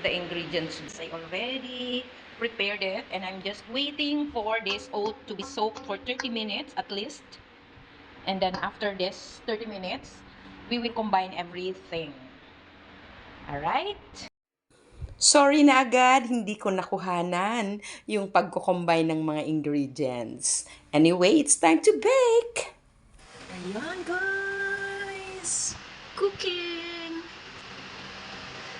the ingredients. I already prepared it and I'm just waiting for this oat to be soaked for 30 minutes at least. And then after this 30 minutes, we will combine everything. Alright? Sorry na agad, hindi ko nakuhanan yung pagko-combine ng mga ingredients. Anyway, it's time to bake! Ayan guys! Cooking!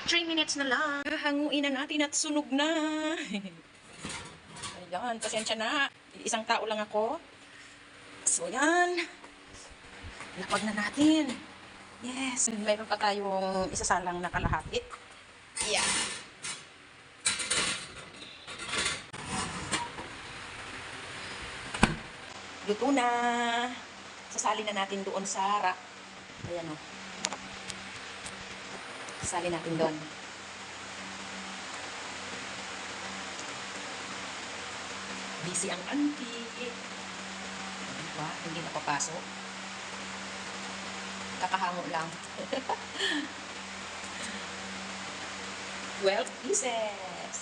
3 minutes na lang. Hanguin na natin at sunog na. Ayan, pasensya na. Isang tao lang ako. So, ayan. Lapag na natin. Yes. Mayroon pa tayong isasalang na kalahati. Yeah. Luto na. Sasali na natin doon sa rack. Ayan o. Sasali natin doon. Busy ang auntie. Diba? Hindi napapasok. Kakahango lang. 12 pieces.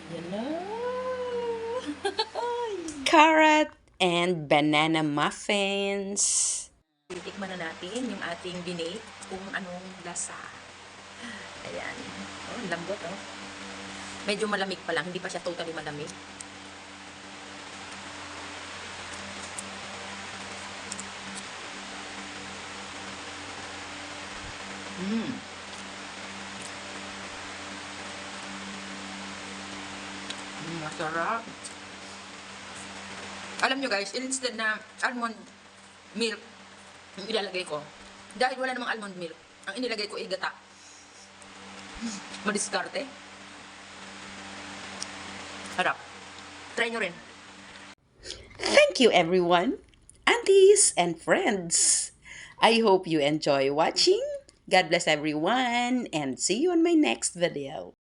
Yan na. Carrot and banana muffins. Titikman na natin yung ating binake kung anong lasa. Ayan. Oh, lambot oh. Medyo malamig pa lang. Hindi pa siya totally malamig. Masarap. Alam nyo guys, instead na almond milk yung ilalagay ko, dahil wala namang almond milk, ang inilagay ko ay gata. Madiskarte. Harap. Try nyo rin. Thank you everyone, aunties and friends. I hope you enjoy watching. God bless everyone and see you on my next video.